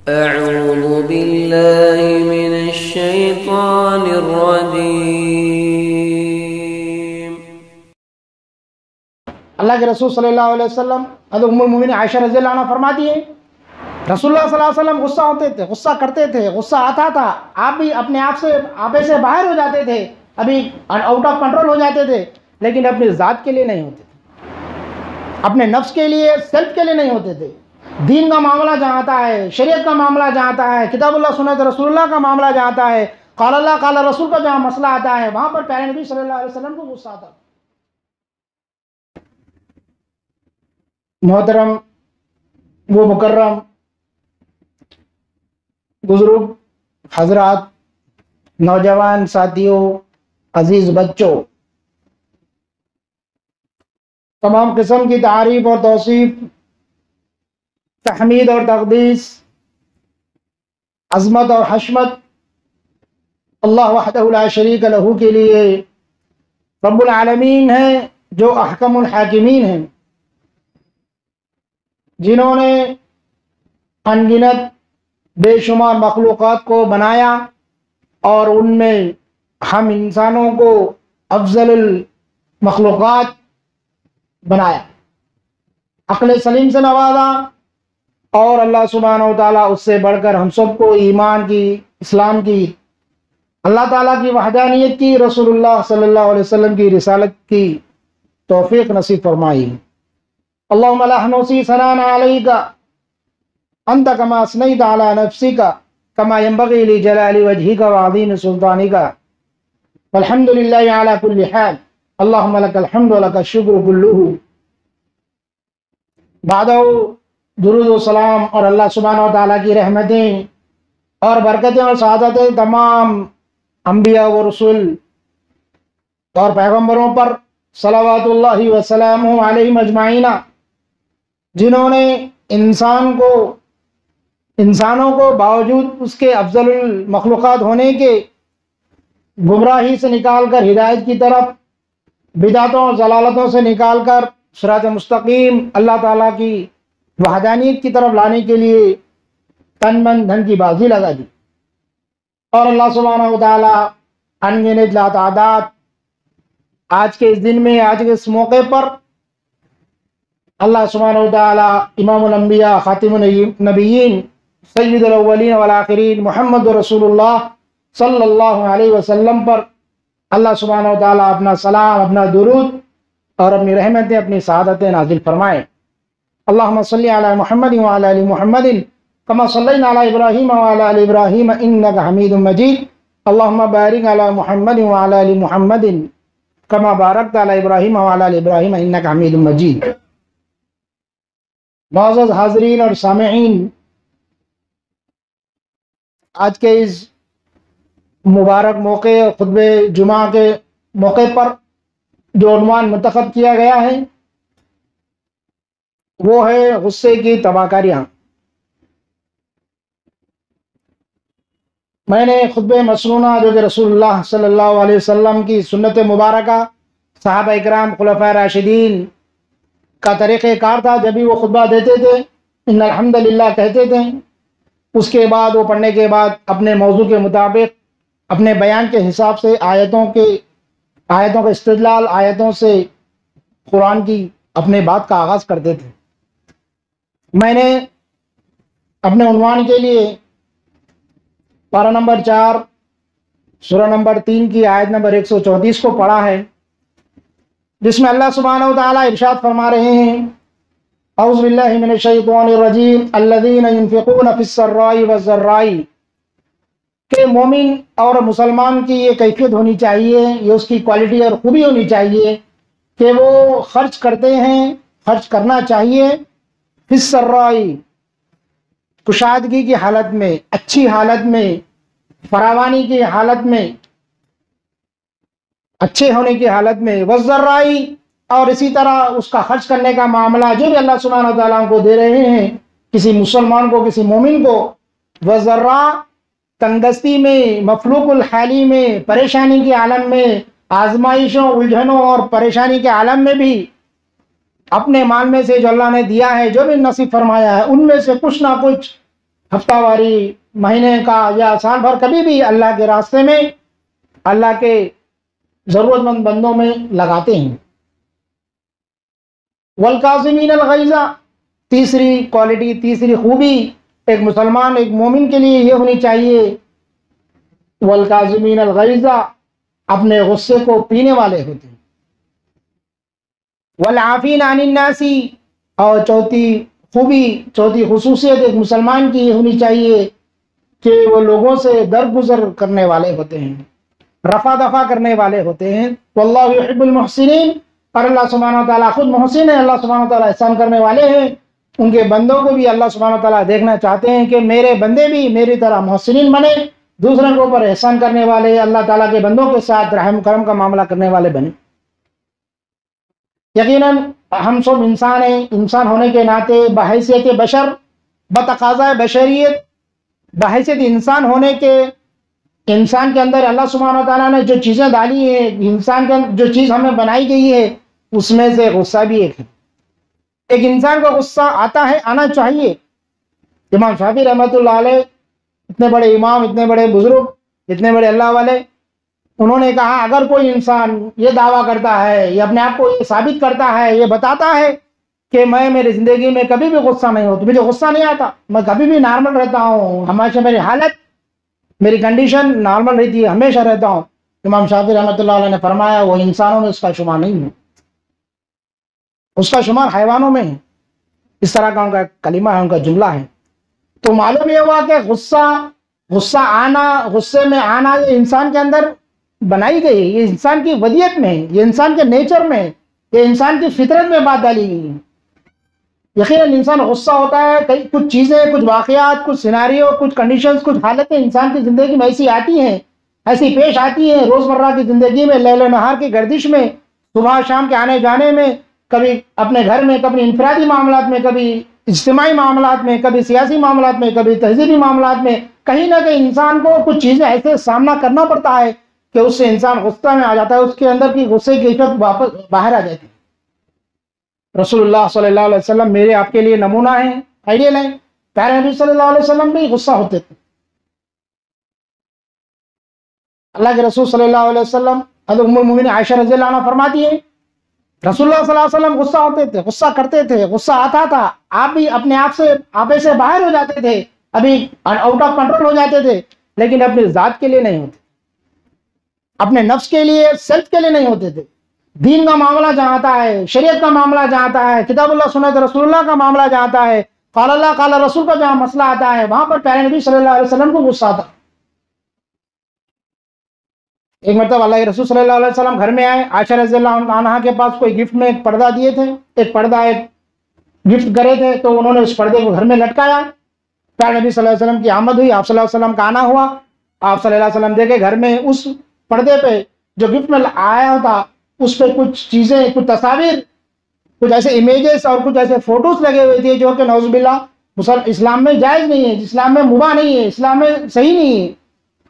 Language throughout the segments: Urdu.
أعوذ بالله من الشيطان الرجيم. اللہ کے رسول صلی اللہ علیہ وسلم حضرت ام المؤمنین عائشہ رضی اللہ عنہ فرماتی ہیں رسول اللہ صلی اللہ علیہ وسلم غصہ ہوتے تھے، غصہ کرتے تھے، غصہ آتا تھا، آپ بھی اپنے آپ سے آپے سے باہر ہو جاتے تھے، ابھی آؤٹ آف کنٹرول ہو جاتے تھے، لیکن اپنی ذات کے لیے نہیں ہوتے تھے، اپنے نفس کے لیے، سیلف کے لیے نہیں ہوتے تھے۔ دین کا معاملہ جہاں آتا ہے، شریعت کا معاملہ جہاں آتا ہے، کتاب اللہ سنت رسول اللہ کا معاملہ جہاں آتا ہے، قال اللہ قال رسول کا جہاں مسئلہ آتا ہے، وہاں پر پیارے نبی صلی اللہ علیہ وسلم کو غصہ آتا ہے۔ محترم وہ مکرم بزرگ حضرات، نوجوان ساتھیوں، عزیز بچوں، تمام قسم کی تعریف اور توصیف، تحمید اور تقدیس، عظمت اور حشمت اللہ وحدہ لا شریک لہ کے لیے رب العالمین ہیں، جو احکم الحاکمین ہیں، جنہوں نے ان گنت بے شمار مخلوقات کو بنایا اور ان میں ہم انسانوں کو افضل المخلوقات بنایا، عقل سلیم سے نوازا، اور اللہ سبحانہ و تعالیٰ اس سے بڑھ کر ہم سب کو ایمان کی، اسلام کی، اللہ تعالیٰ کی وحدانیت کی، رسول اللہ صلی اللہ علیہ وسلم کی رسالت کی توفیق نصیب فرمائی۔ اللہم لا نحصی ثناء علیک انت کما اثنیت علی نفسک کما ینبغی لجلال وجہک وعظیم سلطانک والحمد للہ علی کل حال اللہم لک الحمد ولک الشکر کلہ۔ بعدہ درود و سلام اور اللہ سبحانہ و تعالیٰ کی رحمتیں اور برکتیں اور سعادتیں تمام انبیاء و رسول اور پیغمبروں پر صلوات اللہ وسلامہ علیہم اجمعین، جنہوں نے انسانوں کو باوجود اس کے افضل المخلوقات ہونے کے گمراہی سے نکال کر ہدایت کی طرف، بدعتوں اور ضلالتوں سے نکال کر صراط مستقیم اللہ تعالیٰ کی وحدانیت کی طرف لانے کے لیے تن من دھن کی بازی لگا دی، اور اللہ سبحانہ و تعالیٰ انگنت لا تعداد آج کے اس دن میں، آج کے اس موقع پر اللہ سبحانہ و تعالیٰ امام الانبیاء خاتم النبیین سید الاولین والآخرین محمد رسول اللہ صلی اللہ علیہ وسلم پر اللہ سبحانہ و تعالیٰ اپنا سلام، اپنا درود اور اپنی رحمتیں، اپنی سعادتیں نازل فرمائیں۔ اللہم صلی علی محمد وعلی آل محمد کما صلینا علی ابراہیم وعلی آل ابراہیم انک حمید مجید اللہم بارک علی محمد وعلی آل محمد کما بارکت علی ابراہیم وعلی آل ابراہیم انک حمید مجید۔ معزز حاضرین اور سامعین، آج کے اس مبارک موقع خطبہ جمعہ کے موقع پر جو عنوان منتخب کیا گیا ہے وہ ہے غصے کی تباہ کاریاں۔ میں نے خطبہ مسنونہ جو کہ رسول اللہ صلی اللہ علیہ وسلم کی سنت مبارکہ، صحابہ اکرام، خلفائے راشدین کا طریقہ کار تھا، جب بھی وہ خطبہ دیتے تھے ان الحمدللہ کہتے تھے، اس کے بعد وہ پڑھنے کے بعد اپنے موضوع کے مطابق اپنے بیان کے حساب سے آیتوں کا استدلال، آیتوں سے قرآن کی اپنے بات کا آغاز کرتے تھے۔ میں نے اپنے عنوان کے لیے پارہ نمبر 4 سورہ نمبر 3 کی آیت نمبر 134 کو پڑھا ہے، جس میں اللہ سبحانہ و تعالیٰ ارشاد فرما رہے ہیں اعوذ باللہ من الشیطان الرجیم الذین ينفقون فی السراء والضراء، کہ مومن اور مسلمان کی یہ کیفیت ہونی چاہیے، یہ اس کی کوالٹی اور خوبی ہونی چاہیے کہ وہ خرچ کرتے ہیں، خرچ کرنا چاہیے فی السراء، کشادگی کی حالت میں، اچھی حالت میں، فراوانی کی حالت میں، اچھے ہونے کی حالت میں، والضراء، اور اسی طرح اس کا خرچ کرنے کا معاملہ جو بھی اللہ سبحانہ و تعالیٰ کو دے رہے ہیں، کسی مسلمان کو، کسی مومن کو، والضراء، تنگستی میں، مفلوق الحالی میں، پریشانی کے عالم میں، آزمائشوں، الجھنوں اور پریشانی کے عالم میں بھی اپنے مال میں سے جو اللہ نے دیا ہے، جو بھی نصیب فرمایا ہے، ان میں سے کچھ نہ کچھ ہفتہ واری، مہینے کا یا سال بھر کبھی بھی اللہ کے راستے میں، اللہ کے ضرورت مند بندوں میں لگاتے ہیں۔ والکاظمین الغیظ، تیسری کوالٹی، تیسری خوبی ایک مسلمان، ایک مومن کے لیے یہ ہونی چاہیے، والکاظمین الغیظ، اپنے غصے کو پینے والے ہوتے ہیں۔ والعافین عن الناس، اور چوتھی خوبی، چوتھی خصوصیت ایک مسلمان کی یہ ہونی چاہیے کہ وہ لوگوں سے درگزر کرنے والے ہوتے ہیں، رفع دفع کرنے والے ہوتے ہیں۔ واللہ یحب المحسنین، اور اللہ سبحانہ و تعالیٰ خود محسن ہے، اللہ سبحانہ و تعالیٰ احسان کرنے والے ہیں۔ ان کے بندوں کو بھی اللہ سبحانہ و تعالیٰ دیکھنا چاہتے ہیں کہ میرے بندے بھی میری طرح محسنین بنے، دوسروں کے اوپر احسان کرنے والے، اللہ تعالیٰ کے بندوں کے ساتھ رحم کرم کا معاملہ کرنے والے بنے۔ یقیناً ہم سب انسان ہیں، انسان ہونے کے ناطے بحیثیت بشر، بتقاضۂ بشریت، بحیثیت انسان ہونے کے، انسان کے اندر اللہ سبحانہ و تعالیٰ نے جو چیزیں ڈالی ہیں، انسان کے جو چیز ہمیں بنائی گئی ہے، اس میں سے غصہ بھی ایک ہے۔ ایک انسان کو غصہ آتا ہے، آنا چاہیے۔ امام شافعی رحمۃ اللہ علیہ، اتنے بڑے امام، اتنے بڑے بزرگ، اتنے بڑے اللہ والے، انہوں نے کہا اگر کوئی انسان یہ دعویٰ کرتا ہے، یہ اپنے آپ کو یہ ثابت کرتا ہے، یہ بتاتا ہے کہ میں میری زندگی میں کبھی بھی غصہ نہیں ہوتا، مجھے غصہ نہیں آتا، میں کبھی بھی نارمل رہتا ہوں، ہمیشہ میری حالت، میری کنڈیشن نارمل رہتی ہے، ہمیشہ رہتا ہوں، امام شافعی رحمۃ اللہ علیہ نے فرمایا وہ انسانوں میں اس کا شمار نہیں ہے، اس کا شمار حیوانوں میں ہے۔ اس طرح کا ان کا کلمہ ہے، ان کا جملہ ہے۔ تو معلوم یہ ہوا کہ غصہ آنا، غصے میں آنا، یہ انسان کے اندر بنائی گئی ہے، یہ انسان کی ودیت میں ہے، یہ انسان کے نیچر میں ہے، یہ انسان کی فطرت میں بات ڈالی گئی ہے۔ یقیناً انسان غصہ ہوتا ہے، کچھ چیزیں، کچھ واقعات، کچھ سیناریو، کچھ کنڈیشنز، کچھ حالتیں انسان کی زندگی میں ایسی آتی ہیں، ایسی پیش آتی ہیں روزمرہ کی زندگی میں، لیل و نہار کی گردش میں، صبح شام کے آنے جانے میں، کبھی اپنے گھر میں، کبھی انفرادی معاملات میں، کبھی اجتماعی معاملات میں، کبھی سیاسی معاملات میں، کبھی تہذیبی معاملات میں، کہیں نہ کہیں انسان کو کچھ چیزیں ایسے سامنا کرنا پڑتا ہے کہ اس سے انسان غصہ میں آ جاتا ہے، اس کے اندر کی غصے کی عفت واپس باہر آ جاتی ہے۔ رسول اللہ صلی اللہ علیہ وسلم میرے آپ کے لیے نمونہ ہیں، آئیڈیل ہیں۔ پیارے نبی صلی اللہ علیہ وسلم بھی غصہ ہوتے تھے۔ اللہ کے رسول صلی اللہ علیہ وسلم، حضرت ام المومنین عائشہ رضی اللہ عنہ فرماتی ہیں رسول اللہ صلی اللہ علیہ وسلم غصہ ہوتے تھے، غصہ کرتے تھے، غصہ آتا تھا، آپ بھی اپنے آپ سے آپے سے باہر ہو جاتے تھے، ابھی آؤٹ آف کنٹرول ہو جاتے تھے، لیکن اپنی ذات کے لیے نہیں ہوتے، اپنے نفس کے لیے، سیلف کے لیے نہیں ہوتے تھے۔ دین کا معاملہ جہاں آتا ہے، شریعت کا معاملہ جہاں آتا ہے، کتاب اللہ سنت رسول اللہ کا معاملہ جہاں آتا ہے، قال اللہ قال رسول کا جہاں مسئلہ آتا ہے، وہاں پر پیارے نبی صلی اللہ علیہ وسلم کو غصہ آتا۔ ایک مرتبہ اللہ کے رسول صلی اللہ علیہ وسلم گھر میں آئے، عائشہ رضی اللہ عنہا کے پاس کوئی گفٹ میں ایک پردہ دیے تھے، ایک گفٹ کرے تھے، تو انہوں نے اس پردے کو گھر میں لٹکایا۔ پیارے نبی صلی اللہ علیہ وسلم کی آمد ہوئی، آپ صلی اللہ علیہ وسلم کا آنا ہوا، آپ صلی اللہ علیہ وسلم دیکھے گھر میں اس پردے پہ جو گفٹ میں آیا تھا، اس پہ کچھ چیزیں، کچھ تصاویر، کچھ ایسے امیجز اور کچھ ایسے فوٹوز لگے ہوئے تھے جو کہ نعوذ باللہ اسلام میں جائز نہیں ہے، اسلام میں مباح نہیں ہے، اسلام میں صحیح نہیں ہے۔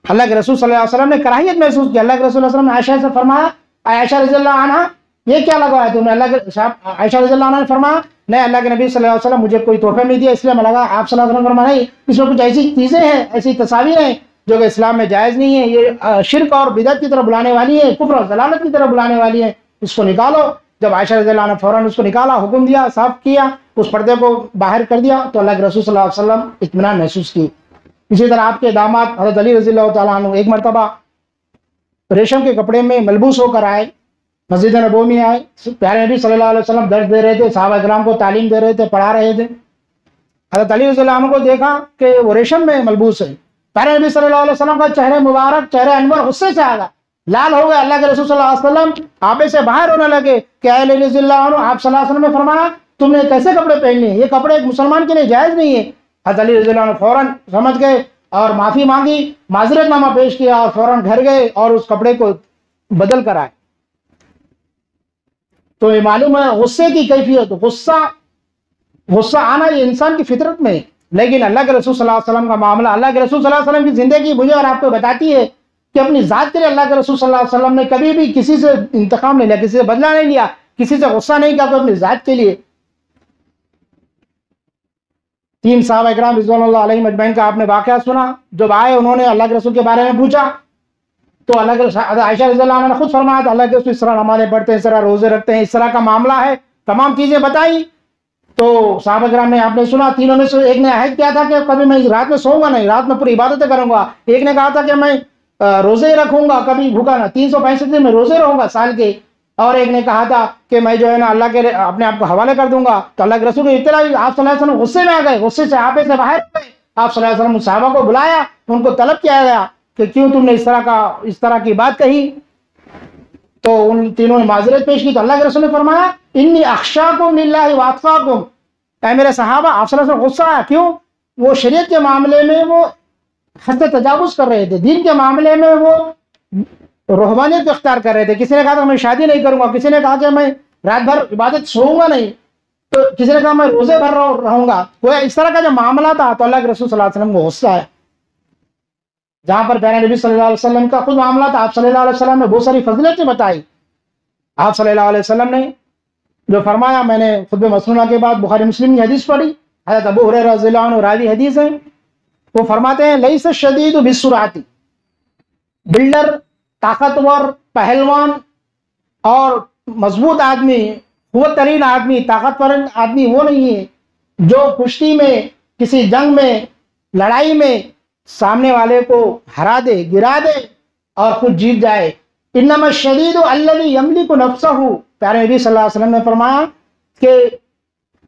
اللہ کے رسول صلی اللہ علیہ وسلم نے کراہیت محسوس کی۔ اللہ کے رسول صلی اللہ علیہ وسلم نے عائشہ سے فرمایا، عائشہ رضی اللہ عنہ یہ کیا لگا ہے تم نے؟ عائشہ رضی اللہ عنہ نے فرمایا نہیں، اللہ کے نبی صلی اللہ علیہ وسلم مجھے کوئی تحفے نہیں دیا، اس لیے میں لگا۔ آپ صلی اللہ علیہ وسلم نے فرمایا نہیں، اس میں کچھ ایسی چیزیں ہیں، ایسی تصاویر ہیں جو کہ اسلام میں جائز نہیں ہے، یہ شرک اور بدعت کی طرف بلانے والی ہے، کفر اور ضلالت کی طرف بلانے والی ہے، اس کو نکالو۔ جب عائشہ رضی اللہ عنہ فوراً اس کو نکالا، حکم دیا، صاف کیا، اس پردے کو باہر کر دیا، تو اللہ کے رسول صلی اللہ علیہ وسلم اطمینان محسوس کی۔ اسی طرح آپ کے داماد حضرت علی رضی اللہ تعالیٰ عنہ ایک مرتبہ ریشم کے کپڑے میں ملبوس ہو کر آئے، مسجد نبوی میں آئے، پیارے نبی صلی اللہ علیہ وسلم درس دے رہے تھے، صحابہ کرام کو تعلیم دے رہے تھے، پڑھا رہے تھے۔ حضرت علی رضی اللہ عنہ کو دیکھا کہ وہ ریشم میں ملبوس ہے، پیارے نبی صلی اللہ علیہ وسلم کا چہرہ مبارک، چہرہ انور غصے سے آ گیا، لال ہو گئے۔ اللہ کے رسول صلی اللہ علیہ وسلم آپے سے باہر ہونے لگے کہ اے علی رضی اللہ عنہ، آپ صلی اللہ علیہ وسلم نے فرمایا تم نے کیسے کپڑے پہن لیے، یہ کپڑے ایک مسلمان کے لیے جائز نہیں ہے۔ حضرت علی رضی اللہ عنہ فوراً سمجھ گئے اور معافی مانگی، معذرت نامہ پیش کیا اور فوراً گھر گئے اور اس کپڑے کو بدل کر آئے۔ تو یہ معلوم ہے غصے کی کیفیت، غصہ آنا یہ انسان کی فطرت میں ہے، لیکن اللہ کے رسول صلی اللہ علیہ وسلم کا معاملہ، اللہ کے رسول صلی اللہ علیہ وسلم کی زندگی مجھے اور آپ کو بتاتی ہے کہ اپنی ذات کے لیے اللہ کے رسول صلی اللہ علیہ وسلم نے کبھی بھی کسی سے انتقام نہیں لیا، کسی سے بدلہ نہیں لیا، کسی سے غصہ نہیں کیا، کوئی اپنی ذات کے لیے۔ 3 صحابہ اکرام رضوان علیہم اجمعین کا آپ نے واقعہ سنا. جب آئے انہوں نے اللہ کے رسول کے بارے میں پوچھا تو اللہ کے عائشہ رضی اللہ عنہ نے خود فرمایا تھا اللہ کے رسول اس طرح نمازیں پڑھتے ہیں، اس طرح روزے رکھتے ہیں، اس طرح کا معاملہ ہے، تمام چیزیں بتائی. تو صحابہ کرام نے آپ نے سنا، تینوں میں سے ایک نے عہد کیا تھا کہ کبھی میں رات میں سوؤں گا نہیں، رات میں پوری عبادتیں کروں گا. ایک نے کہا تھا کہ میں روزے رکھوں گا، کبھی بھوکا نہ، 365 دن میں روزے رہوں گا سال کے. اور ایک نے کہا تھا کہ میں جو ہے نا اللہ کے اپنے آپ کو حوالے کر دوں گا. تو اللہ کے رسول کی اطلاع آپ صلی اللہ علیہ وسلم غصے میں آ گئے، غصے سے آپے سے باہر گئے. آپ صلی اللہ علیہ وسلم صحابہ کو بلایا، ان کو طلب کیا گیا کہ کیوں تم نے اس طرح کی بات کہی. تو ان تینوں نے معذرت پیش کی. تو اللہ کے رسول نے فرمایا انی اخشاکم للہ واتقاکم، اے میرے صحابہ آپ صلی اللہ علیہ وسلم غصہ آیا. کیوں؟ وہ شریعت کے معاملے میں وہ حد تجاوز کر رہے تھے، دین کے معاملے میں وہ روحانیت اختیار کر رہے تھے. کسی نے کہا تھا میں شادی نہیں کروں گا، کسی نے کہا کہ میں رات بھر عبادت سوؤں گا نہیں، تو کسی نے کہا میں روزے بھر رہوں گا. کوئی اس طرح کا جو معاملہ تھا تو اللہ کے رسول صلی اللہ علیہ وسلم کو غصہ آیا. جہاں پر پیارے نبی صلی اللہ علیہ وسلم کا خود معاملہ تھا، آپ صلی اللہ علیہ وسلم نے بہت ساری فضیلتیں بتائی. آپ صلی اللہ علیہ وسلم نے جو فرمایا، میں نے خطبہ مسنونہ کے بعد بخاری مسلم کی حدیث پڑھی، حضرت ابو ہریرہ رضی اللہ عنہ راوی حدیث ہے. وہ فرماتے ہیں لیس الشدید بالسرعۃ، بلڈر، طاقتور، پہلوان اور مضبوط آدمی، قوت ترین آدمی، طاقتور آدمی وہ نہیں ہے جو کشتی میں، کسی جنگ میں، لڑائی میں سامنے والے کو ہرا دے، گرا دے اور خود جیت جائے. انما الشدید الذی یملک نفسہ، پیارے نبی صلی اللہ علیہ وسلم نے فرمایا کہ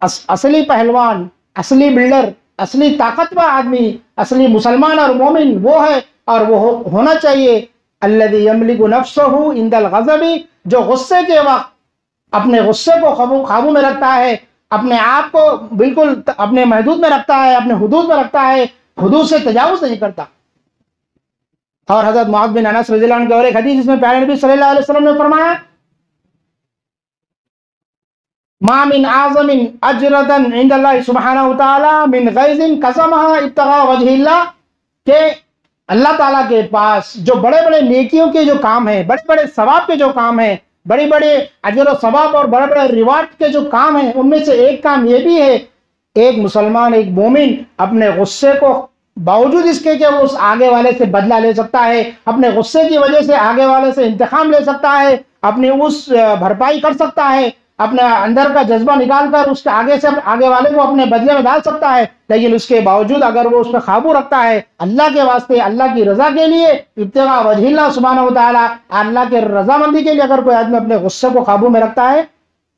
اصلی پہلوان، اصلی بلڈر، اصلی طاقتور آدمی، اصلی مسلمان اور مومن وہ ہے، اور وہ ہونا چاہیے الذی یملک نفسہ عند الغضب، جو غصے کے وقت اپنے غصے کو قابو میں رکھتا ہے، اپنے آپ کو بالکل اپنے محدود میں رکھتا ہے، اپنے حدود میں رکھتا ہے، حدود سے تجاوز نہیں کرتا. اور حضرت معاذ بن انس رضی اللہ عنہ کی اور ایک حدیث جس میں پیارے نبی صلی اللہ علیہ وسلم نے فرمایا ما من اعظم اجرا عند اللہ سبحانہ وتعالی من غیظ قسمها ابتغاء وجہ اللہ، کہ اللہ تعالیٰ کے پاس جو بڑے بڑے نیکیوں کے جو کام ہیں، بڑے بڑے ثواب کے جو کام ہیں، بڑے بڑے اجر و ثواب اور بڑے بڑے ریوارڈ کے جو کام ہیں، ان میں سے ایک کام یہ بھی ہے ایک مسلمان، ایک مومن اپنے غصے کو باوجود اس کے کہ وہ اس آگے والے سے بدلہ لے سکتا ہے، اپنے غصے کی وجہ سے آگے والے سے انتقام لے سکتا ہے، اپنی اس بھرپائی کر سکتا ہے، اپنے اندر کا جذبہ نکال کر اس کے آگے والے کو اپنے بدلے میں ڈال سکتا ہے. لیکن اس کے باوجود اگر وہ اس پہ قابو رکھتا ہے اللہ کے واسطے، اللہ کی رضا کے لیے، ابتغاء وجہ اللہ سبحانہ وتعالی، اللہ کے رضامندی کے لیے اگر کوئی آدمی اپنے غصے کو قابو میں رکھتا ہے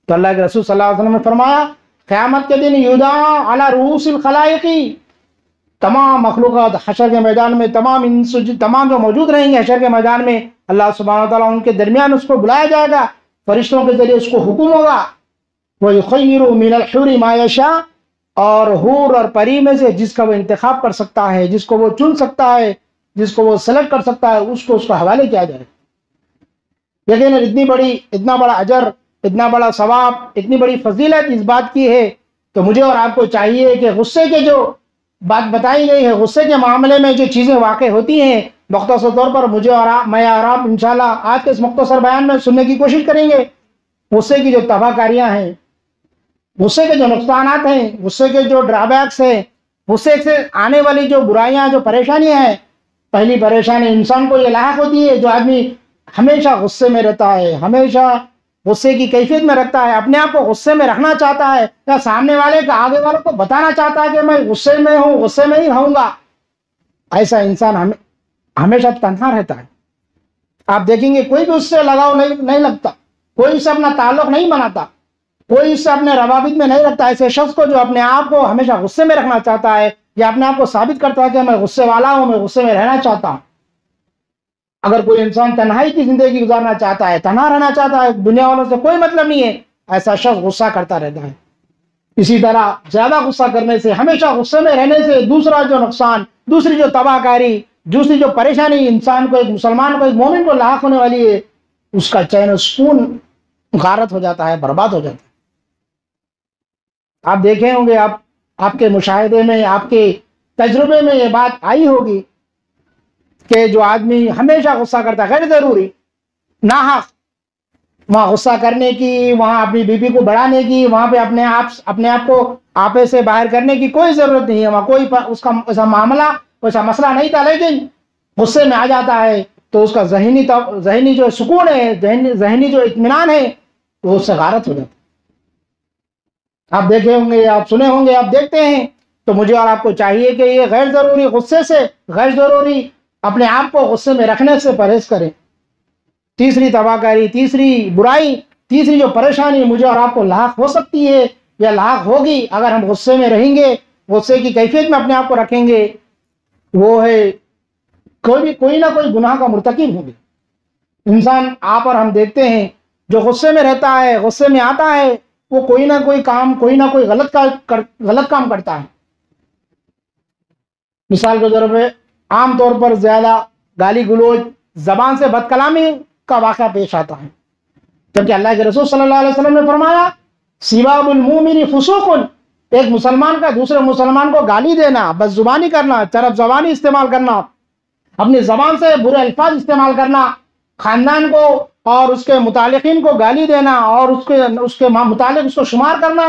تو اللہ کے رسول صلی اللہ علیہ وسلم نے فرمایا قیامت کے دن یدعا علی رؤوس الخلائق، تمام مخلوقات حشر کے میدان میں، تمام جو موجود رہیں گے حشر کے میدان میں، اللہ سبحانہ وتعالیٰ ان کے درمیان اس کو بلایا جائے گا، فرشتوں کے ذریعے اس کو حکم ہوگا وَيُخَيِّرُ مِنَ الْحُورِ مَا يَشَاءُ، اور حور اور پری میں سے جس کا وہ انتخاب کر سکتا ہے، جس کو وہ چن سکتا ہے، جس کو وہ سلیکٹ کر سکتا ہے، اس کو حوالے کیا جائے. لیکن اتنا بڑا اجر، اتنا بڑا ثواب، اتنی بڑی فضیلت اس بات کی ہے تو مجھے اور آپ کو چاہیے کہ غصے کے جو بات بتائی گئی ہے، غصے کے معاملے میں جو چیزیں واقع ہوتی ہیں، مختصر طور پر میں اور آپ انشاءاللہ آج کے اس مختصر بیان میں سننے کی کوشش کریں گے. غصے کی جو تباہ کاریاں ہیں، غصے کے جو نقصانات ہیں، غصے کے جو ڈرا بیکس ہیں، غصے سے آنے والی جو برائیاں، جو پریشانیاں ہیں. پہلی پریشانی انسان کو یہ لاحق ہوتی ہے جو آدمی ہمیشہ غصے میں رہتا ہے، ہمیشہ غصے کی کیفیت میں رکھتا ہے، اپنے آپ کو غصے میں رکھنا چاہتا ہے، یا سامنے والے کا آگے والوں کو بتانا چاہتا ہے کہ میں غصے میں ہوں، غصے میں ہی رہوں گا. ایسا انسان ہمیشہ تنہا رہتا ہے. آپ دیکھیں گے کوئی بھی اس سے لگاؤ نہیں لگتا، کوئی اس سے اپنا تعلق نہیں بناتا، کوئی اس سے اپنے روابط میں نہیں رکھتا. ایسے شخص کو جو اپنے آپ کو ہمیشہ غصے میں رکھنا چاہتا ہے یا اپنے آپ کو ثابت کرتا ہے کہ میں غصے والا ہوں، میں غصے میں رہنا چاہتا ہوں. اگر کوئی انسان تنہائی کی زندگی گزارنا چاہتا ہے، تنہا رہنا چاہتا ہے، دنیا والوں سے کوئی مطلب نہیں ہے، ایسا شخص غصہ کرتا رہتا ہے. اسی طرح زیادہ غصہ کرنے سے، ہمیشہ غصے میں رہنے سے دوسرا جو نقصان، دوسری جو تباہ کاری، دوسری جو پریشانی انسان کو، ایک مسلمان کو، ایک مومن کو لاحق ہونے والی ہے، اس کا چین و سکون غارت ہو جاتا ہے، برباد ہو جاتا ہے. آپ دیکھیں ہوں گے، آپ کے مشاہدے میں، آپ کے تجربے میں یہ بات آئی ہوگی کہ جو آدمی ہمیشہ غصہ کرتا ہے، غیر ضروری، ناحق، وہاں غصہ کرنے کی، وہاں اپنی بیوی کو بڑھانے کی، وہاں پہ اپنے آپ کو آپے سے باہر کرنے کی کوئی ضرورت نہیں ہے. وہاں کوئی اس کا ایسا معاملہ، ایسا مسئلہ نہیں تھا. لیکن غصے میں آ جاتا ہے تو اس کا ذہنی جو سکون ہے، ذہنی جو اطمینان ہے، وہ اس سے غارت ہو جاتا ہے. آپ دیکھے ہوں گے، آپ سنے ہوں گے، آپ دیکھتے ہیں. تو مجھے اور آپ کو چاہیے کہ یہ غیر ضروری غصے سے، غیر ضروری اپنے آپ کو غصے میں رکھنے سے پرہیز کریں. تیسری تباہ کاری، تیسری برائی، تیسری جو پریشانی مجھے اور آپ کو لاحق ہو سکتی ہے یا لاحق ہوگی اگر ہم غصے میں رہیں گے، غصے کی کیفیت میں اپنے آپ کو رکھیں گے، وہ ہے کوئی نہ کوئی گناہ کا مرتکب ہوں گے. انسان آپ اور ہم دیکھتے ہیں جو غصے میں رہتا ہے، غصے میں آتا ہے، وہ کوئی نہ کوئی غلط کام کرتا ہے. مثال کے طور پہ عام طور پر زیادہ گالی گلوچ، زبان سے بد کلامی کا واقعہ پیش آتا ہے. جبکہ اللہ کے رسول صلی اللہ علیہ وسلم نے فرمایا سباب المومن فسوق، ایک مسلمان کا دوسرے مسلمان کو گالی دینا، بد زبانی کرنا، چرب زبانی استعمال کرنا، اپنی زبان سے برے الفاظ استعمال کرنا، خاندان کو اور اس کے متعلقین کو گالی دینا اور اس کے متعلق اس کو شمار کرنا،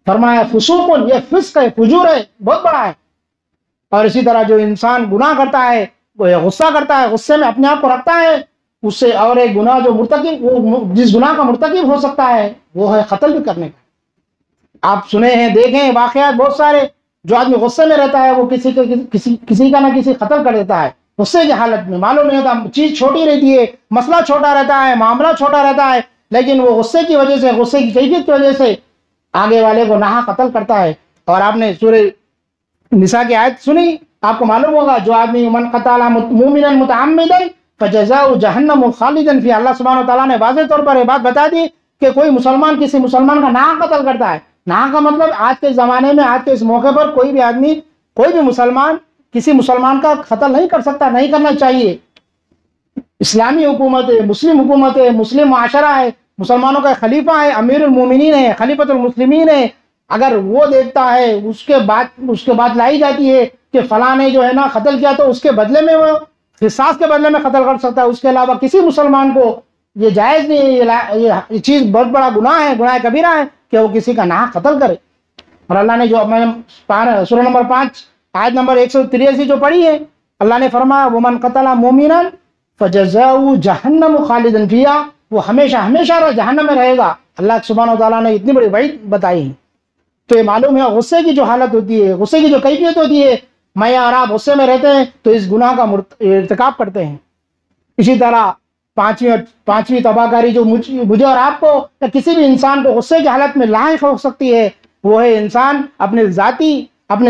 فرمایا فسوق، یہ فسق ہے، فجور ہے، بہت بڑا ہے. اور اسی طرح جو انسان گناہ کرتا ہے، وہ غصہ کرتا ہے، غصے میں اپنے آپ کو رکھتا ہے، اس سے اور ایک گناہ جو جس گناہ کا مرتکب ہو سکتا ہے وہ ہے قتل بھی کرنے کا. آپ سنے ہیں، دیکھیں واقعات بہت سارے. جو آدمی غصے میں رہتا ہے وہ کسی کا نہ کسی قتل کر دیتا ہے غصے کی حالت میں. معلوم نہیں ہوتا، چیز چھوٹی رہتی ہے، مسئلہ چھوٹا رہتا ہے، معاملہ چھوٹا رہتا ہے، لیکن وہ غصے کی وجہ سے، غصے کی کیفیت کی وجہ سے آگے والے کو ناحق قتل کرتا ہے. اور آپ نے سورہ نساء کی آیت سنی، آپ کو معلوم ہوگا جو آدمی من قتل مؤمنا متعمدا فجزاؤ جہنم خالدا فیہا، اللہ سبحانہ وتعالیٰ نے واضح طور پر یہ بات بتا دی کہ کوئی مسلمان کسی مسلمان کا ناحق قتل کرتا ہے. ناحق کا مطلب آج کے زمانے میں، آج کے اس موقع پر کوئی بھی آدمی، کوئی بھی مسلمان کسی مسلمان کا قتل نہیں کر سکتا، نہیں کرنا چاہیے. اسلامی حکومت ہے، مسلم حکومت ہے، مسلم معاشرہ ہے، مسلمانوں کا خلیفہ ہے، امیر المومنین ہے، خلیفۃ المسلمین ہے. اگر وہ دیکھتا ہے، اس کے بعد لائی جاتی ہے کہ فلاں نے جو ہے نا قتل کیا، تو اس کے بدلے میں، وہ قصاص کے بدلے میں قتل کر سکتا ہے. اس کے علاوہ کسی مسلمان کو یہ جائز نہیں ہے، یہ چیز بہت بڑا گناہ ہے، گناہ کبیرہ ہے کہ وہ کسی کا ناحق قتل کرے. اور اللہ نے جو میں نے سورہ نمبر 5 آیت نمبر 183 جو پڑھی ہے، اللہ نے فرمایا ومن قتل مومنا فجزاؤ جہنم خالدا فیہا، وہ ہمیشہ ہمیشہ جہنم میں رہے گا. اللہ سبحانہ وتعالیٰ نے اتنی بڑی وعید بتائی. تو یہ معلوم ہے غصے کی جو حالت ہوتی ہے، غصے کی جو کیفیت ہوتی ہے، میں اور آپ غصے میں رہتے ہیں تو اس گناہ کا ارتکاب کرتے ہیں. اسی طرح پانچویں تباہ کاری جو مجھے اور آپ کو یا کسی بھی انسان کو غصے کی حالت میں لاحق ہو سکتی ہے، وہ ہے انسان اپنے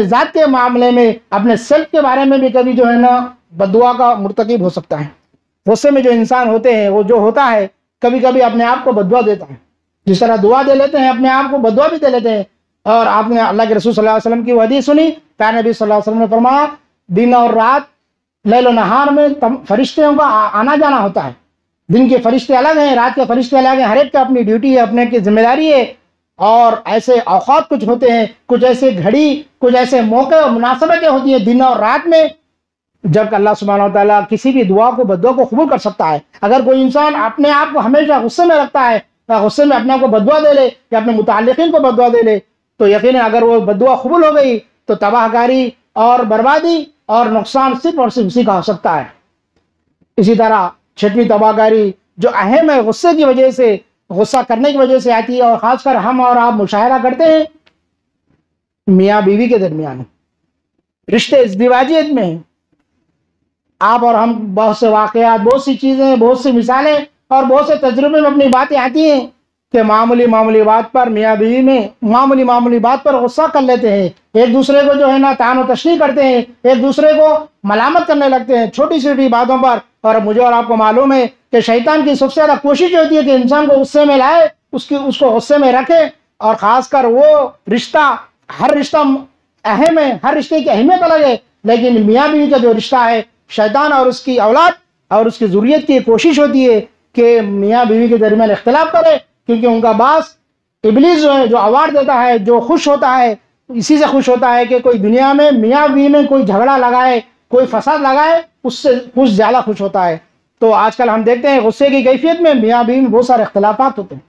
ذات کے معاملے میں، اپنے سیلف کے بارے میں بھی کبھی جو ہے نا بددعا کا مرتکب ہو سکتا ہے. غصے میں جو انسان ہوتے ہیں، وہ جو ہوتا ہے کبھی کبھی اپنے آپ کو بددعا دیتا ہے. جس طرح دعا دے لیتے ہیں، اپنے آپ کو بددعا بھی دے لیتے ہیں. اور آپ نے اللہ کے رسول صلی اللہ علیہ وسلم کی وہ حدیث سنی، پیارے نبی صلی اللہ علیہ وسلم نے فرمایا دن اور رات، لیل و نہار میں فرشتوں کا آنا جانا ہوتا ہے. دن کے فرشتے الگ ہیں، رات کے فرشتے الگ ہیں، ہر ایک کا اپنی ڈیوٹی ہے، اپنے کی ذمہ داری ہے. اور ایسے اوقات کچھ ہوتے ہیں، کچھ ایسے گھڑی، کچھ ایسے موقع اور مناسبتیں ہوتی ہیں دن اور رات میں، جب اللہ سبحانہ وتعالیٰ کسی بھی دعا کو، بددعا کو قبول کر سکتا ہے. اگر کوئی انسان اپنے آپ کو ہمیشہ غصے میں رکھتا ہے، غصے میں اپنے آپ کو بددعا دے لے یا اپنے متعلقین کو بددعا دے لے، تو یقیناً اگر وہ بددعا قبول ہو گئی تو تباہ کاری اور بربادی اور نقصان صرف اور صرف اسی کا ہو سکتا ہے. اسی طرح 6ویں تباہ کاری جو اہم ہے، غصے کی وجہ سے، غصہ کرنے کی وجہ سے آتی ہے، اور خاص کر ہم اور آپ مشاہدہ کرتے ہیں میاں بیوی کے درمیان رشتے ازدواجیت میں. آپ اور ہم بہت سے واقعات، بہت سی چیزیں، بہت سی مثالیں اور بہت سے تجربے میں اپنی باتیں آتی ہیں کہ معمولی بات پر میاں بیوی میں معمولی بات پر غصہ کر لیتے ہیں، ایک دوسرے کو جو ہے نا طعن و تشنیع کرتے ہیں، ایک دوسرے کو ملامت کرنے لگتے ہیں چھوٹی چھوٹی باتوں پر. اور مجھے اور آپ کو معلوم ہے کہ شیطان کی سب سے زیادہ کوشش ہوتی ہے کہ انسان کو غصے میں لائے، اس کو غصے میں رکھے. اور خاص کر وہ رشتہ، ہر رشتہ اہم ہے، ہر رشتے کی اہمیت الگ ہے، لیکن میاں بیوی کا جو رشتہ ہے، شیطان اور اس کی اولاد اور اس کی ذریت کی کوشش ہوتی ہے کہ میاں بیوی کے درمیان اختلاف کرے، کیونکہ ان کا باس ابلیس جو ہے، جو اوارڈ دیتا ہے، جو خوش ہوتا ہے، اسی سے خوش ہوتا ہے کہ کوئی دنیا میں میاں بیوی میں کوئی جھگڑا لگائے، کوئی فساد لگائے، اس سے کچھ زیادہ خوش ہوتا ہے. تو آج کل ہم دیکھتے ہیں غصے کی کیفیت میں میاں بیوی میں بہت سارے اختلافات ہوتے ہیں،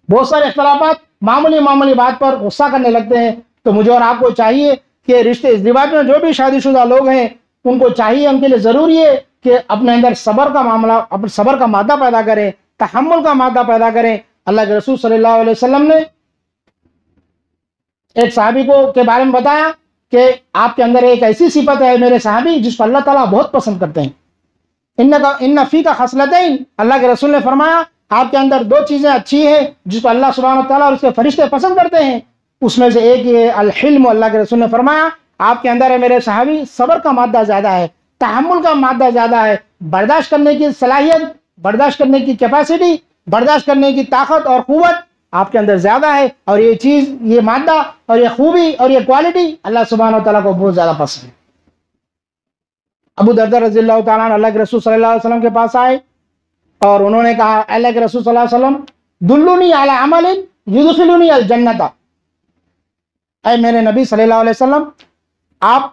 بہت سارے اختلافات، معمولی بات پر غصہ کرنے لگتے ہیں۔ تو مجھے اور آپ کو چاہیے کہ رشتے اس رواج میں جو بھی شادی شدہ لوگ ہیں ان کو چاہیے، ان کے لیے ضروری ہے کہ اپنے اندر صبر کا معاملہ، اپنے صبر کا مادہ پیدا کریں، تحمل کا مادہ پیدا کریں۔ اللہ کے رسول صلی اللہ علیہ وسلم نے ایک صحابی کو کے بارے میں بتایا کہ آپ کے اندر ایک ایسی صفت ہے میرے صحابی جس کو اللہ تعالیٰ بہت پسند کرتے ہیں، ان فی کا خصلتین، اللہ کے رسول نے فرمایا آپ کے اندر دو چیزیں اچھی ہیں جس کو اللہ سبحانہ و تعالیٰ اور اس کے فرشتے پسند کرتے ہیں، اس میں سے ایک یہ الحلم، اللہ کے رسول نے فرمایا آپ کے اندر ہے میرے صحابی صبر کا مادہ زیادہ ہے، تحمل کا مادہ زیادہ ہے، برداشت کرنے کی صلاحیت، برداشت کرنے کی کیپیسٹی، برداشت کرنے کی طاقت اور قوت آپ کے اندر زیادہ ہے، اور یہ چیز، یہ مادہ اور یہ خوبی اور یہ کوالٹی اللہ سبحانہ و تعالیٰ کو بہت زیادہ پسند ہے۔ ابو دردہ رضی اللہ تعالیٰ عنہ اللہ کے رسول صلی اللہ علیہ وسلم کے پاس آئے اور انہوں نے کہا اللہ کے رسول صلی اللہ علیہ وسلم دلونی علی عمل یدخلنی الجنت، اے میرے نبی صلی اللہ علیہ وسلم آپ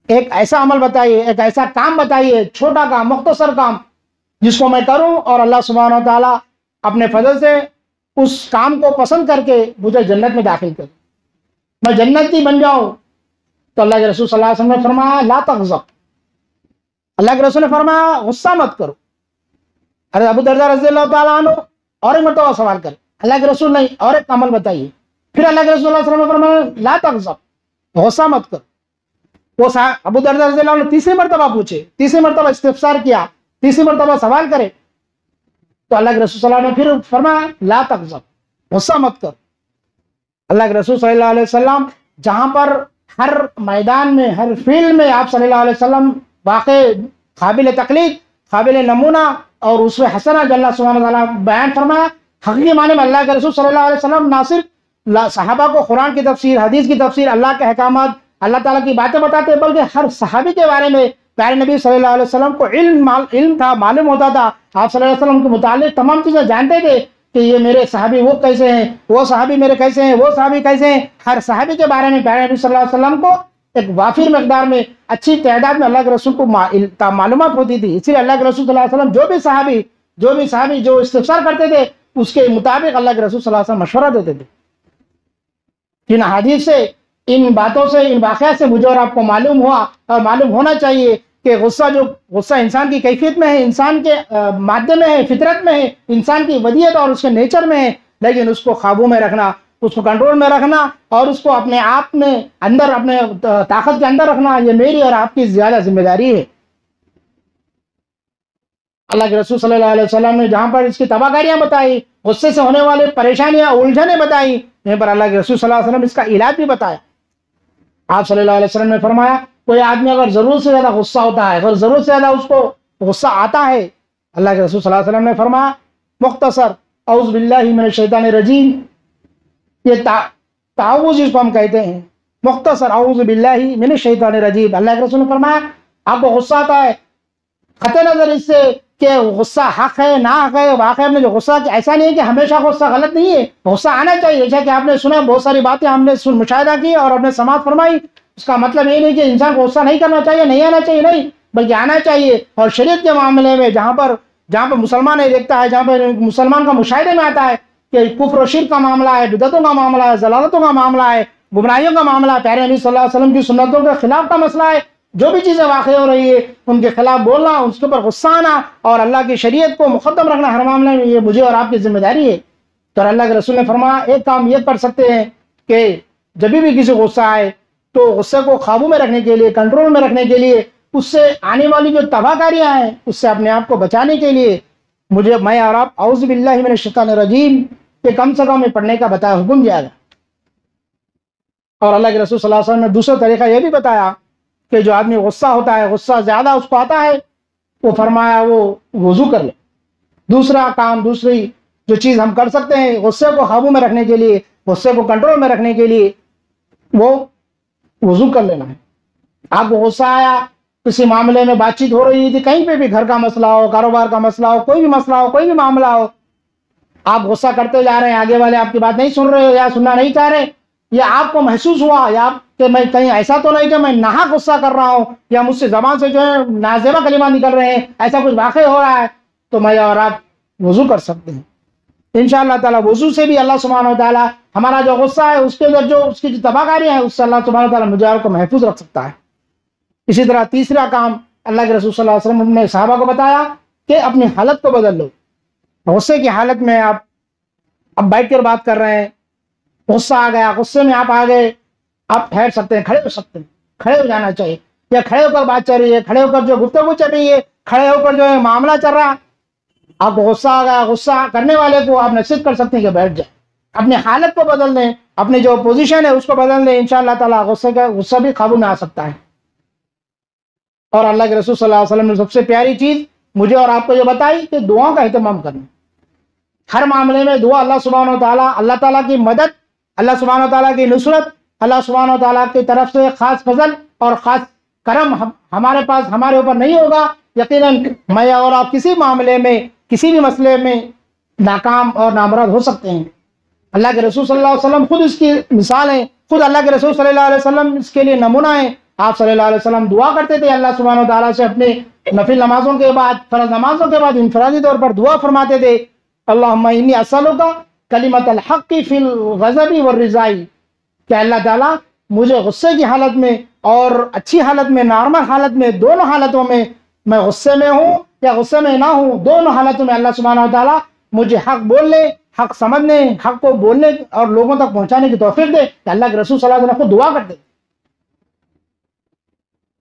ایک ایسا عمل بتائیے، ایک ایسا کام بتائیے، چھوٹا کام، مختصر کام، جس کو میں کروں اور اللہ سبحانہ و تعالیٰ اپنے فضل سے اس کام کو پسند کر کے مجھے جنت میں داخل کرے، میں جنتی بن جاؤں۔ تو اللہ کے رسول صلی اللہ علیہ وسلم نے فرمایا لا تغضب، اللہ کے رسول نے فرمایا غصہ مت کرو۔ ارے ابو دردہ رضی اللہ تعالیٰ عنہ اور ایک مرتبہ سوال کرے، اللہ کے رسول نہیں اور ایک عمل بتائیے، پھر اللہ کے رسول صلی اللہ علیہ وسلم نے فرمایا لا تغضب، غصہ مت کرو۔ وہ ابو دردہ رضی اللہ عنہ نے تیسری مرتبہ پوچھے، تیسری مرتبہ استفسار کیا، تیسری مرتبہ سوال کرے، تو اللہ کے رسول صلی اللہ علیہ وسلم نے پھر فرمایا لا تغضب، غصہ مت کر۔ اللہ کے رسول صلی اللہ علیہ وسلم جہاں پر ہر میدان میں، ہر فیلڈ میں آپ صلی اللہ علیہ وسلم واقع قابل تقلید، قابل نمونہ اور اس میں حسنہ جو اللہ سبحانہ وتعالیٰ بیان فرمایا، حقیقی معنی میں اللہ کے رسول صلی اللہ علیہ وسلم نہ صرف صحابہ کو قرآن کی تفسیر، حدیث کی تفسیر، اللہ کے احکامات، اللہ تعالیٰ کی باتیں بتاتے، بلکہ ہر صحابی کے بارے میں پیارے نبی صلی اللہ علیہ وسلم کو علم تھا، معلوم ہوتا تھا، آپ صلی اللہ علیہ وسلم کے متعلق تمام چیزیں جانتے تھے کہ یہ میرے صحابی وہ کیسے ہیں، وہ صحابی میرے کیسے ہیں، وہ صحابی کیسے ہیں۔ ہر صحابی کے بارے میں پیارے نبی صلی اللہ علیہ وسلم کو ایک وافر مقدار میں، اچھی تعداد میں اللہ کے رسول کو معلومات ہوتی تھی، اس لیے اللہ کے رسول صلی اللہ علیہ وسلم جو بھی صحابی جو استفسار کرتے تھے اس کے مطابق اللہ کے رسول صلی اللہ علیہ وسلم مشورہ دیتے تھے۔ ان حدیث سے، ان باتوں سے، ان واقعات سے مجھے اور آپ کو معلوم ہوا اور معلوم ہونا چاہیے کہ غصہ انسان کی کیفیت میں ہے، انسان کے مادے میں ہے، فطرت میں ہے، انسان کی ودیت اور اس کے نیچر میں ہے، لیکن اس کو قابو میں رکھنا، اس کو کنٹرول میں رکھنا اور اس کو اپنے آپ میں اندر، اپنے طاقت کے اندر رکھنا، یہ میری اور آپ کی زیادہ ذمہ داری ہے۔ اللہ کے رسول صلی اللہ علیہ وسلم نے جہاں پر اس کی تباہ کاریاں بتائی، غصے سے ہونے والے پریشانیاں، الجھنیں بتائی، یہاں پر اللہ کے رسول صلی اللہ علیہ وسلم اس کا علاج بھی بتایا۔ آپ صلی اللہ علیہ وسلم نے فرمایا کوئی آدمی اگر ضرورت سے زیادہ غصہ ہوتا ہے، اگر ضرورت سے زیادہ اس کو غصہ آتا ہے، اللہ کے رسول صلی اللہ علیہ وسلم نے فرمایا مختصر اعوذ باللہ من الشیطان الرجیم، یہ تعوذ جس کو ہم کہتے ہیں، مختصر اعوذ باللہ من الشیطان الرجیم۔ اللہ کے رسول نے فرمایا آپ کو غصہ آتا ہے، قطع نظر اس سے کہ غصہ حق ہے نہ حق ہے، واقعہ میں جو غصہ ایسا نہیں ہے کہ ہمیشہ غصہ غلط نہیں ہے، غصہ آنا چاہیے، جیسا کہ آپ نے سنا بہت ساری باتیں ہم نے مشاہدہ کی اور ہم نے سماعت فرمائی، اس کا مطلب یہ نہیں کہ انسان کو غصہ نہیں کرنا چاہیے، نہیں آنا چاہیے، نہیں، بلکہ آنا چاہیے۔ اور شریعت کے معاملے میں جہاں پر مسلمان یہ دیکھتا ہے، جہاں پر مسلمان کا مشاہدے میں آتا ہے کہ کفر و شرک کا معاملہ ہے، بدعتوں کا معاملہ ہے، ضلالتوں کا معاملہ ہے، گمراہیوں کا معاملہ ہے، پیارے نبی صلی اللہ علیہ وسلم کی سنتوں کے خلاف کا مسئلہ ہے، جو بھی چیزیں واقع ہو رہی ہے ان کے خلاف بولنا، اس کے اوپر غصہ آنا اور اللہ کی شریعت کو مقدم رکھنا ہر معاملے میں، یہ مجھے اور آپ کی ذمہ داری ہے۔ تو اللہ کے رسول نے فرمایا ایک کام یہ کر سکتے ہیں کہ جب بھی کسی کو غصہ آئے تو غصے کو قابو میں رکھنے کے لیے، کنٹرول میں رکھنے کے لیے، اس سے آنے والی جو تباہ کاریاں ہیں اس سے اپنے آپ کو بچانے کے لیے میں اور آپ اعوذ باللہ من الشیطان الرجیم کہ کم سے کم میں پڑھنے کا بتایا، حکم دیا گیا۔ اور اللہ کے رسول صلی اللہ علیہ وسلم نے دوسرا طریقہ یہ بھی بتایا کہ جو آدمی غصہ ہوتا ہے، غصہ زیادہ اس کو آتا ہے، وہ فرمایا وہ وضو کر لے۔ دوسرا کام، دوسری جو چیز ہم کر سکتے ہیں غصے کو قابو میں رکھنے کے لیے، غصے کو کنٹرول میں رکھنے کے لیے، وہ وضو کر لینا ہے۔ آپ کو غصہ آیا، کسی معاملے میں بات چیت ہو رہی تھی، کہیں پہ بھی، گھر کا مسئلہ ہو، کاروبار کا مسئلہ ہو، کوئی بھی مسئلہ ہو، کوئی بھی معاملہ ہو، آپ غصہ کرتے جا رہے ہیں، آگے والے آپ کی بات نہیں سن رہے یا سننا نہیں چاہ رہے، یا آپ کو محسوس ہوا یا کہ میں کہیں ایسا تو نہیں کہ میں ناحق غصہ کر رہا ہوں یا مجھ سے زبان سے جو ہے نازیبہ کلمات نکل رہے ہیں، ایسا کچھ واقع ہو رہا ہے، تو میں اور آپ وضو کر سکتے ہیں انشاءاللہ تعالیٰ۔ وضو سے بھی اللہ سبحانہ و تعالیٰ ہمارا جو غصہ ہے اس کے اندر جو اس کی جو تباہ کاری ہے اس سے اللہ سبحانہ و تعالیٰ مجھے کو محفوظ رکھ سکتا ہے۔ اسی طرح تیسرا کام اللہ کے رسول صلی اللہ علیہ وسلم نے صحابہ کو بتایا کہ اپنی حالت کو بدل لو۔ غصے کی حالت میں آپ اب بیٹھ کر بات کر رہے ہیں، غصہ آ گیا، غصے میں آپ آ گئے، آپ ٹھہر سکتے ہیں، کھڑے ہو سکتے ہیں، کھڑے ہو جانا چاہیے، یا کھڑے ہو کر بات چل رہی ہے، کھڑے ہو کر جو گفتگو چل رہی ہے، کھڑے ہو کر جو ہے معاملہ چل رہا، آپ کو غصہ آ گیا، غصہ کرنے والے کو آپ نصیحت کر سکتے ہیں کہ بیٹھ جائیں، اپنی حالت کو بدل دیں، اپنی جو پوزیشن ہے اس کو بدل دیں، انشاءاللہ تعالیٰ غصہ بھی قابو میں آ سکتا ہے۔ اور اللہ کے رسول صلی اللہ علیہ وسلم نے سب سے پیاری چیز مجھے اور آپ کو یہ بتائی کہ دعاؤں کا اہتمام کرنا، ہر معاملے میں دعا، اللہ سبحانہ و تعالیٰ، اللہ تعالیٰ کی مدد، اللہ سبحانہ و تعالیٰ کی نصرت، اللہ سبحانہ و تعالیٰ کی طرف سے خاص فضل اور خاص کرم ہمارے پاس ہمارے اوپر نہیں ہوگا، یقیناً میں اور آپ کسی معاملے میں کسی بھی مسئلے میں ناکام اور نامراد ہو سکتے ہیں۔ اللہ کے رسول صلی اللہ علیہ وسلم خود اس کی مثال ہیں، خود اللہ کے رسول صلی اللہ علیہ وسلم اس کے لیے نمونہ ہیں۔ آپ صلی اللہ علیہ وسلم دعا کرتے تھے اللہ سبحانہ و تعالیٰ سے، اپنے نفل نمازوں کے بعد، فرض نمازوں کے بعد انفرادی طور پر دعا فرماتے تھے، اللہم انی اسألک کلمۃ الحق فی الغضب والرضا، کہ اللہ تعالیٰ مجھے غصے کی حالت میں اور اچھی حالت میں، نارمل حالت میں، دونوں حالتوں میں غصے میں ہوں یا غصے میں نہ ہوں، دونوں حالتوں میں اللہ سبحانہ و تعالیٰ مجھے حق بولنے، حق سمجھنے، حق کو بولنے اور لوگوں تک پہنچانے کی توفیق دے، کہ اللہ کے رسول صلی اللہ علیہ وسلم کو دعا کرتے۔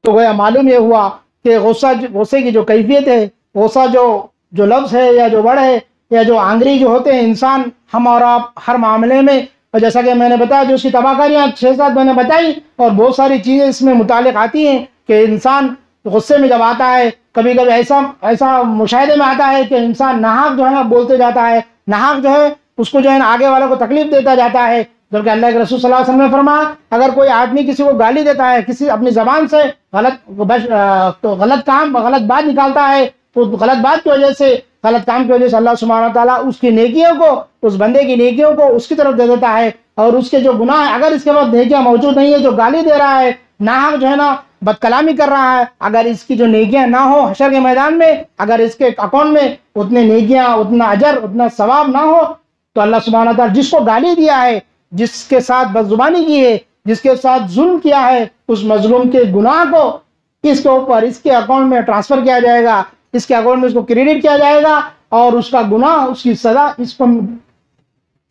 تو گویا معلوم یہ ہوا کہ غصے کی جو کیفیت ہے، غصہ جو لفظ ہے یا جو ورڈ ہے یا جو آنگری جو ہوتے ہیں، انسان ہم اور آپ ہر معاملے میں، اور جیسا کہ میں نے بتایا جو اس کی تباہ کاریاں 6-7 میں نے بتائی، اور بہت ساری چیزیں اس میں متعلق آتی ہیں کہ انسان غصے میں جب آتا ہے، کبھی کبھی ایسا مشاہدے میں آتا ہے کہ انسان ناحق جو ہے نا بولتے جاتا ہے، ناحق جو ہے اس کو جو ہے نا آگے والوں کو تکلیف دیتا جاتا ہے، جبکہ اللہ کے رسول صلی اللہ علیہ وسلم نے فرمایا اگر کوئی آدمی کسی کو گالی دیتا ہے، کسی اپنی زبان سے غلط کام، غلط بات نکالتا ہے، تو غلط بات کی وجہ سے، غلط کام کی وجہ سے اللہ سبحانہ تعالیٰ اس کی نیکیوں کو، اس بندے کی نیکیوں کو اس کی طرف دے دیتا ہے، اور اس کے جو گناہ ہے اگر اس کے بعد نیکیاں موجود نہیں ہے، جو گالی دے رہا ہے، ناحق جو ہے نا بد کلامی کر رہا ہے، اگر اس کی جو نیکیاں نہ ہو حشر کے میدان میں، اگر اس کے اکاؤنٹ میں اتنے نیکیاں، اتنا اجر، اتنا ثواب نہ ہو، تو اللہ سبحانہ تعالیٰ جس کو گالی دیا ہے، جس کے ساتھ بدزبانی کی ہے، جس کے ساتھ ظلم کیا ہے، اس مظلوم کے گناہ کو اس کے اوپر، اس کے اکاؤنٹ میں ٹرانسفر کیا جائے گا، اس کے اکاؤنٹ میں اس کو کریڈٹ کیا جائے گا، اور اس کا گناہ، اس کی سزا اس کو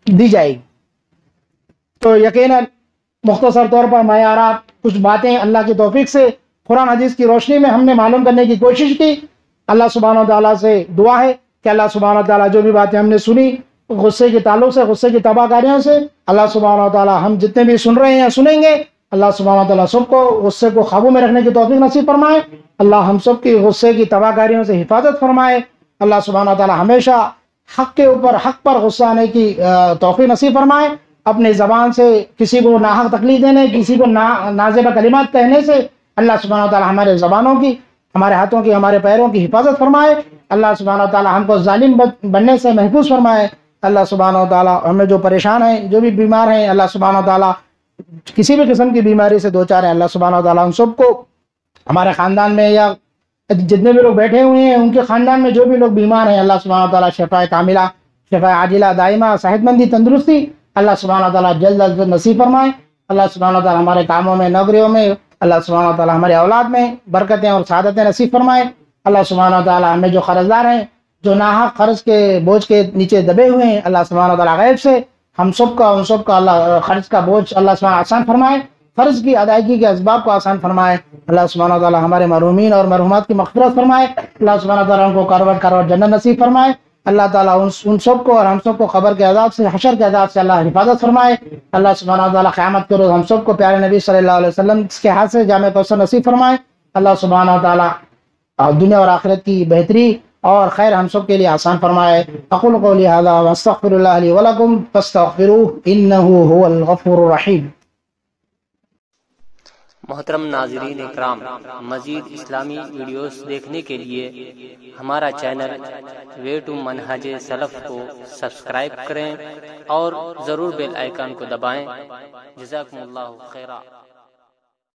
دی جائے گی۔ تو یقیناً مختصر طور پر میں اور آپ کچھ باتیں اللہ کی توفیق سے قرآن حدیث کی روشنی میں ہم نے معلوم کرنے کی کوشش کی۔ اللہ سبحانہ تعالیٰ سے دعا ہے کہ اللہ سبحانہ تعالیٰ جو بھی باتیں ہم نے سنی غصے کے تعلق سے، غصے کی تباہ کاریوں سے، اللہ سبحانہ تعالیٰ ہم جتنے بھی سن رہے ہیں سنیں گے، اللہ سبحانہ تعالیٰ سب کو غصے کو قابو میں رکھنے کی توفیق نصیب فرمائے، اللہ ہم سب کی غصے کی تباہ کاریوں سے حفاظت فرمائے، اللہ سبحانہ تعالیٰ ہمیشہ حق کے اوپر، حق پر غصہ آنے کی توفیق نصیب فرمائے، اپنی زبان سے کسی کو ناحق تکلیف دینے، کسی کو نازیبہ کلمات کہنے سے اللہ سبحانہ تعالیٰ ہمارے زبانوں کی، ہمارے ہاتھوں کی، ہمارے پیروں کی حفاظت فرمائے، اللہ سبحانہ تعالیٰ ہم کو ظالم بننے سے محفوظ فرمائے، اللہ سبحانہ تعالیٰ ہمیں جو پریشان ہیں، جو بھی بیمار ہیں، اللہ سبحانہ تعالیٰ کسی بھی قسم کی بیماری سے دوچار ہیں، اللہ سبحانہ تعالیٰ ان سب کو، ہمارے خاندان میں یا جتنے بھی لوگ بیٹھے ہوئے ہیں ان کے خاندان میں جو بھی لوگ بیمار ہیں، اللہ سبحانہ تعالیٰ شفاء کاملہ، شفاء عاجلہ دائمہ، صحت مندی، تندرستی اللہ سبحانہ تعالیٰ جلد از جلد نصیب فرمائے، اللہ سبحانہ تعالیٰ ہمارے کاموں میں، نوکریوں میں، اللہ سبحانہ تعالیٰ ہمارے اولاد میں برکتیں اور سعادتیں نصیب فرمائے، اللہ سبحانہ تعالیٰ ہمیں جو قرض دار ہیں، جو ناحق قرض کے بوجھ کے نیچے دبے ہوئے ہیں، اللہ سبحانہ تعالیٰ غیب سے ہم سب کا، ان سب کا اللہ قرض کا بوجھ اللہ سبحانہ آسان فرمائے، فرض کی ادائیگی کے اسباب کو آسان فرمائے، اللہ سبحانہ تعالیٰ ہمارے مرحومین اور مرحومات کی مغفرت فرمائے، اللہ سبحانہ تعالیٰ ان کو کروڑ جنت نصیب فرمائے، اللہ تعالیٰ ان سب کو اور ہم سب کو قبر کے عذاب سے، حشر کے عذاب سے اللہ حفاظت فرمائے، اللہ سبحانہ تعالیٰ قیامت کے روز ہم سب کو پیارے نبی صلی اللہ علیہ وسلم کے ہاتھ سے جامع کوثر نصیب فرمائے، اللہ سبحانہ تعالیٰ دنیا اور آخرت کی بہتری اور خیر ہم سب کے لیے آسان فرمائے۔ اقول قولی ھذا واستغفر اللہ لی ولکم فاستغفروہ انہ ھو الغفور الرحیم۔ محترم ناظرین اکرام، مزید اسلامی ویڈیوز دیکھنے کے لیے ہمارا چینل وے ٹو منہج سلف کو سبسکرائب کریں اور ضرور بیل آئیکن کو دبائیں۔ جزاکم اللہ خیرا۔